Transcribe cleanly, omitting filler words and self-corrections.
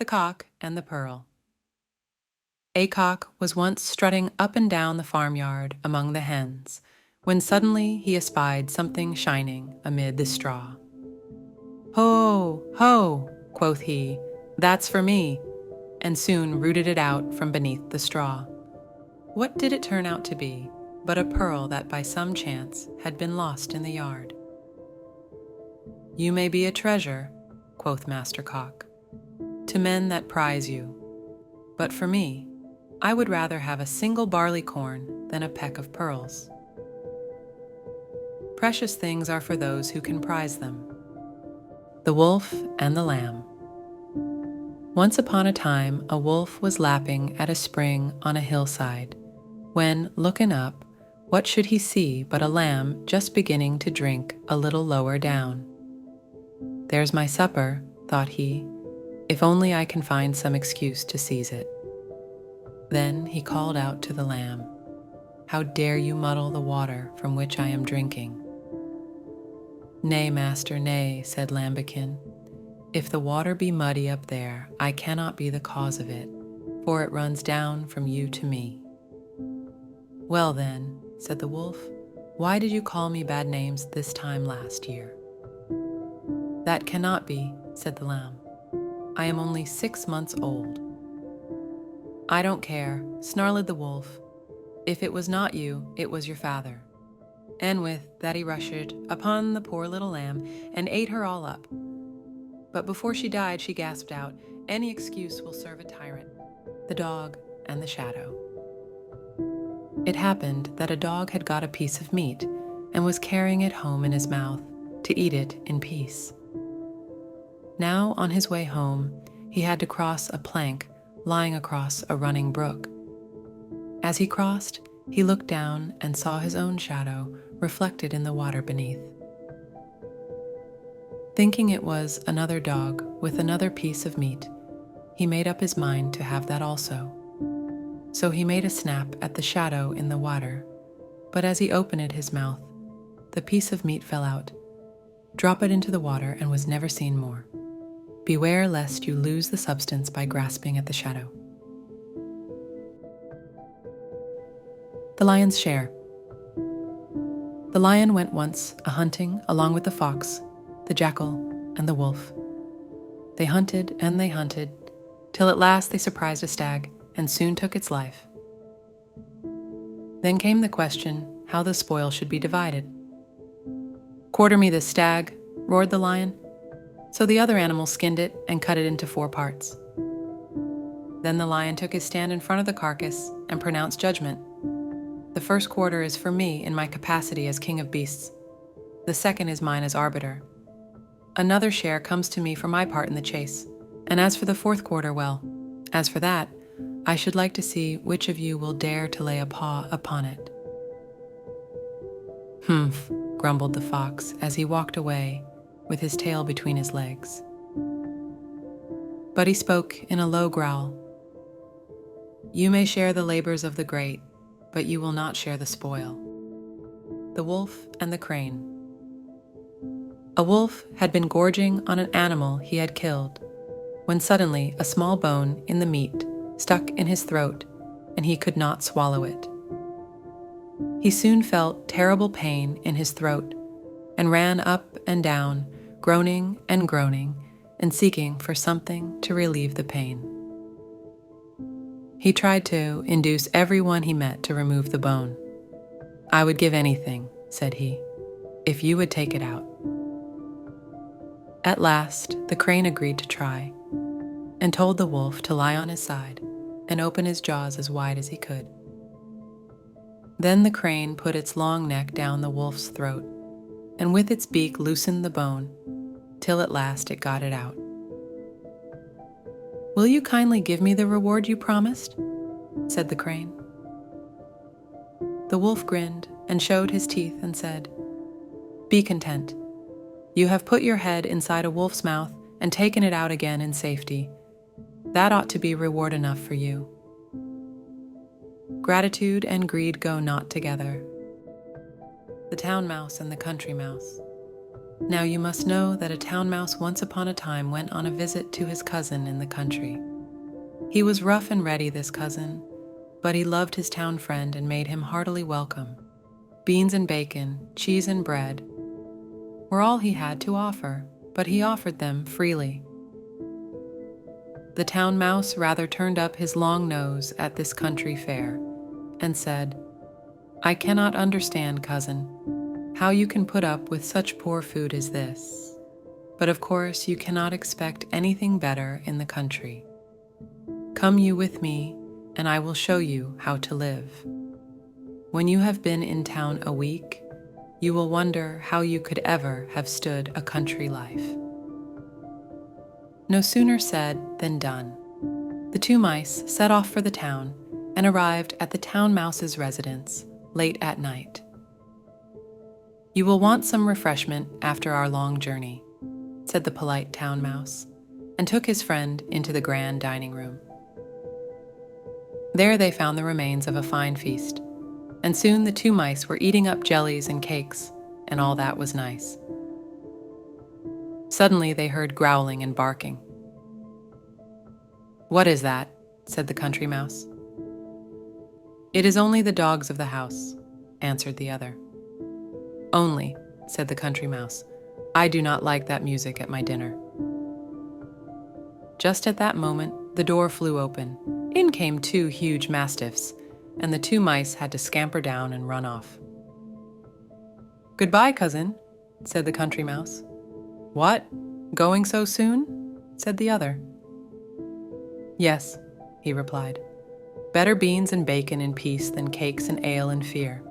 the Cock and the Pearl. A cock was once strutting up and down the farmyard among the hens, when suddenly he espied something shining amid the straw. "Ho, ho," quoth he, "that's for me," and soon rooted it out from beneath the straw. What did it turn out to be but a pearl that by some chance had been lost in the yard? "You may be a treasure," quoth Master Cock, "to men that prize you, but for me, I would rather have a single barley corn than a peck of pearls. Precious things are for those who can prize them." The Wolf and the Lamb. Once upon a time, a wolf was lapping at a spring on a hillside, when, looking up, what should he see but a lamb just beginning to drink a little lower down. "There's my supper," thought he, "if only I can find some excuse to seize it." Then he called out to the lamb, "How dare you muddle the water from which I am drinking?" "Nay, master, nay," said Lambikin. "If the water be muddy up there, I cannot be the cause of it, for it runs down from you to me." "Well then," said the wolf, "why did you call me bad names this time last year?" "That cannot be," said the lamb. "I am only 6 months old." "I don't care," snarled the wolf. "If it was not you, it was your father." And with that he rushed upon the poor little lamb and ate her all up. But before she died, she gasped out, "Any excuse will serve a tyrant, the dog and the shadow." It happened that a dog had got a piece of meat and was carrying it home in his mouth to eat it in peace. Now, on his way home, he had to cross a plank lying across a running brook. As he crossed, he looked down and saw his own shadow reflected in the water beneath. Thinking it was another dog with another piece of meat, he made up his mind to have that also. So he made a snap at the shadow in the water, but as he opened his mouth, the piece of meat fell out, dropped it into the water, and was never seen more. Beware lest you lose the substance by grasping at the shadow. The Lion's Share. The lion went once a-hunting along with the fox, the jackal, and the wolf. They hunted and they hunted, till at last they surprised a stag and soon took its life. Then came the question how the spoil should be divided. "Quarter me this stag," roared the lion. So the other animals skinned it and cut it into 4 parts. Then the lion took his stand in front of the carcass and pronounced judgment. "The first quarter is for me in my capacity as king of beasts. The second is mine as arbiter. Another share comes to me for my part in the chase. And as for the 4th quarter, well, as for that, I should like to see which of you will dare to lay a paw upon it." "Humph," grumbled the fox as he walked away with his tail between his legs. But he spoke in a low growl. "You may share the labors of the great, but you will not share the spoil." The Wolf and the Crane. A wolf had been gorging on an animal he had killed, when suddenly a small bone in the meat stuck in his throat, and he could not swallow it. He soon felt terrible pain in his throat, and ran up and down, groaning and seeking for something to relieve the pain. He tried to induce everyone he met to remove the bone. "I would give anything," said he, "if you would take it out." At last, the crane agreed to try, and told the wolf to lie on his side and open his jaws as wide as he could. Then the crane put its long neck down the wolf's throat, and with its beak loosened the bone, till at last it got it out. "Will you kindly give me the reward you promised?" said the crane. The wolf grinned and showed his teeth and said, "Be content. You have put your head inside a wolf's mouth and taken it out again in safety. That ought to be reward enough for you." Gratitude and greed go not together. The town mouse and the country mouse. Now you must know that a town mouse once upon a time went on a visit to his cousin in the country. He was rough and ready, this cousin, but he loved his town friend and made him heartily welcome. Beans and bacon, cheese and bread were all he had to offer, but he offered them freely. The town mouse rather turned up his long nose at this country fare and said, "I cannot understand, cousin, how you can put up with such poor food as this. But of course you cannot expect anything better in the country. Come you with me, and I will show you how to live. When you have been in town a week, you will wonder how you could ever have stood a country life." No sooner said than done. The two mice set off for the town and arrived at the town mouse's residence late at night. "You will want some refreshment after our long journey," said the polite town mouse, and took his friend into the grand dining room. There they found the remains of a fine feast, and soon the two mice were eating up jellies and cakes, and all that was nice. Suddenly they heard growling and barking. "What is that?" said the country mouse. "It is only the dogs of the house," answered the other. "Only," said the country mouse, "I do not like that music at my dinner." Just at that moment, the door flew open. In came two huge mastiffs, and the two mice had to scamper down and run off. "Goodbye, cousin," said the country mouse. "What? Going so soon?" said the other. "Yes," he replied. "Better beans and bacon in peace than cakes and ale in fear."